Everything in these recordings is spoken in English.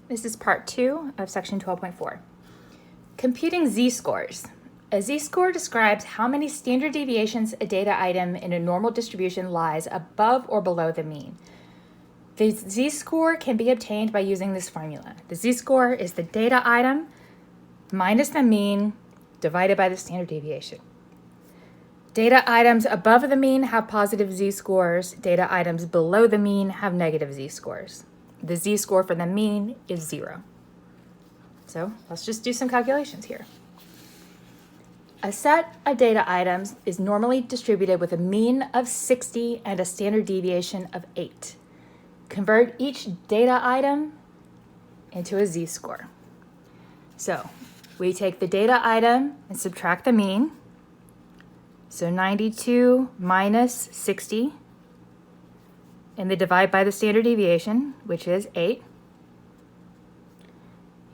This is part 2 of section 12.4. Computing z-scores. A z-score describes how many standard deviations a data item in a normal distribution lies above or below the mean. The z-score can be obtained by using this formula. The z-score is the data item minus the mean divided by the standard deviation. Data items above the mean have positive z-scores. Data items below the mean have negative z-scores. The z-score for the mean is 0. So let's just do some calculations here. A set of data items is normally distributed with a mean of 60 and a standard deviation of 8. Convert each data item into a z-score. So we take the data item and subtract the mean. So 92 minus 60. And they divide by the standard deviation, which is 8.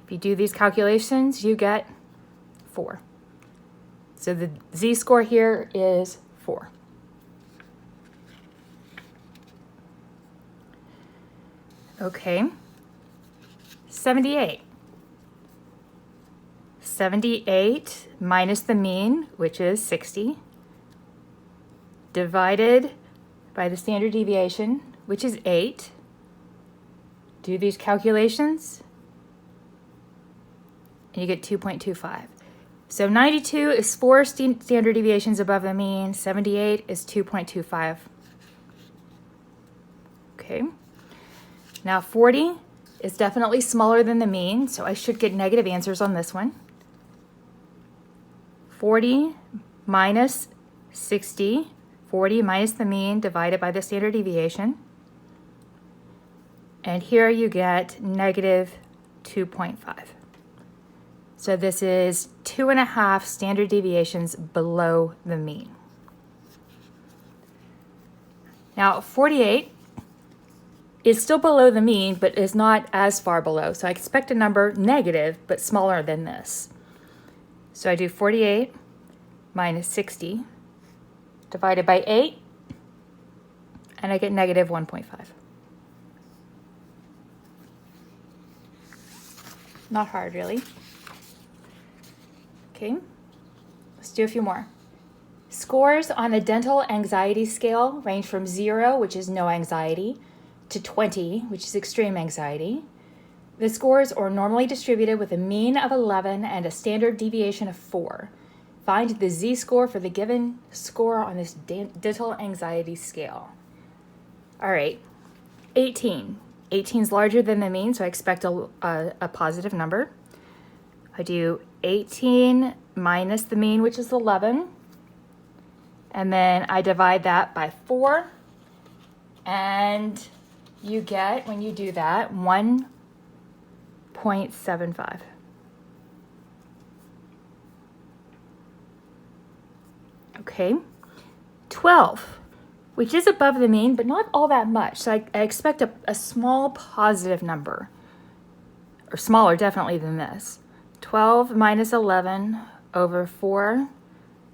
If you do these calculations, you get 4. So the z-score here is 4. Okay, 78. 78 minus the mean, which is 60, divided by the standard deviation, which is 8. Do these calculations, and you get 2.25. So 92 is 4 standard deviations above the mean. 78 is 2.25. Okay. Now 40 is definitely smaller than the mean, so I should get negative answers on this one. 40 minus 60. 40 minus the mean divided by the standard deviation. And here you get negative 2.5. So this is 2.5 standard deviations below the mean. Now 48 is still below the mean, but is not as far below. So I expect a number negative, but smaller than this. So I do 48 minus 60 divided by 8, and I get negative 1.5. Not hard, really. Okay, let's do a few more. Scores on a dental anxiety scale range from 0, which is no anxiety, to 20, which is extreme anxiety. The scores are normally distributed with a mean of 11 and a standard deviation of 4. Find the z-score for the given score on this dental anxiety scale. All right, 18. 18 is larger than the mean, so I expect a positive number. I do 18 minus the mean, which is 11. And then I divide that by 4. And you get, when you do that, 1.75. Okay, 12, which is above the mean, but not all that much. So I expect a small positive number, or smaller definitely than this. 12 minus 11 over 4,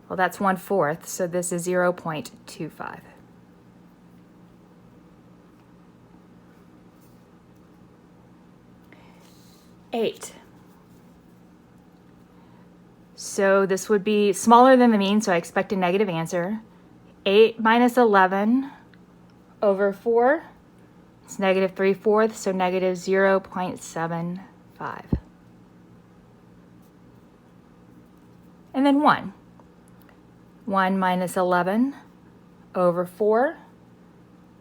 well, that's 1/4, so this is 0.25. Eight. So this would be smaller than the mean, so I expect a negative answer. 8 minus 11 over 4, it's negative 3/4, so negative 0.75. And then 1. 1 minus 11 over 4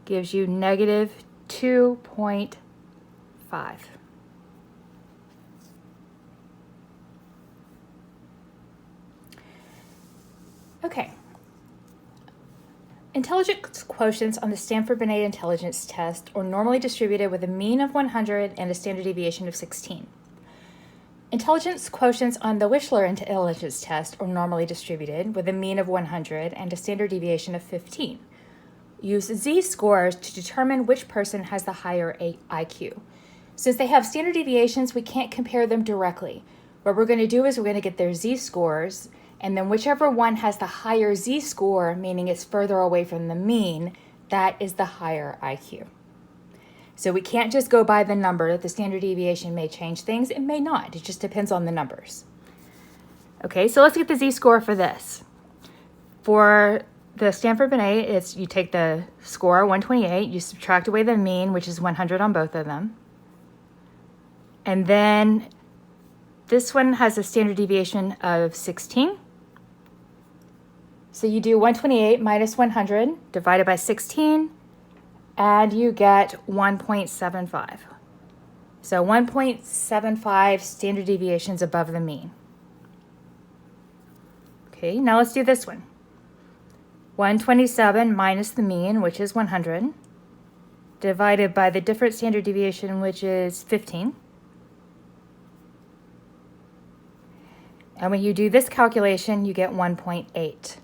gives you negative 2.5. Okay. Intelligence quotients on the Stanford-Binet intelligence test are normally distributed with a mean of 100 and a standard deviation of 16. Intelligence quotients on the Wechsler intelligence test are normally distributed with a mean of 100 and a standard deviation of 15. Use z-scores to determine which person has the higher IQ. Since they have standard deviations, we can't compare them directly. What we're going to do is we're going to get their z-scores, and then whichever one has the higher z-score, meaning it's further away from the mean, that is the higher IQ. So we can't just go by the number. The standard deviation may change things. It may not. It just depends on the numbers. Okay, so let's get the z-score for this. For the Stanford-Binet, it's you take the score, 128, you subtract away the mean, which is 100 on both of them. And then this one has a standard deviation of 16. So you do 128 minus 100 divided by 16, and you get 1.75. So 1.75 standard deviations above the mean. Okay, now let's do this one. 127 minus the mean, which is 100, divided by the different standard deviation, which is 15. And when you do this calculation, you get 1.8.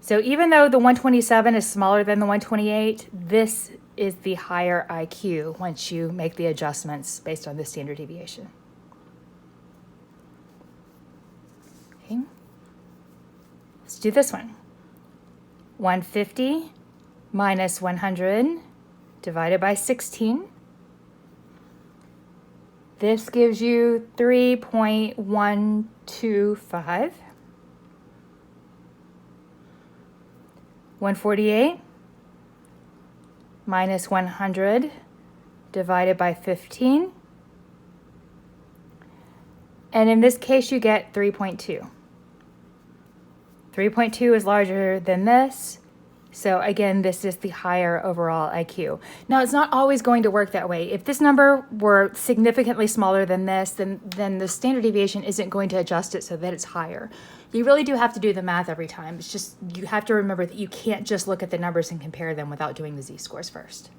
So even though the 127 is smaller than the 128, this is the higher IQ once you make the adjustments based on the standard deviation. Okay. Let's do this one. 150 minus 100 divided by 16. This gives you 3.125. 148 minus 100 divided by 15. And in this case, you get 3.2. 3.2 is larger than this. So again, this is the higher overall IQ. Now, it's not always going to work that way. If this number were significantly smaller than this, then the standard deviation isn't going to adjust it so that it's higher. You really do have to do the math every time. It's just, you have to remember that you can't just look at the numbers and compare them without doing the z-scores first.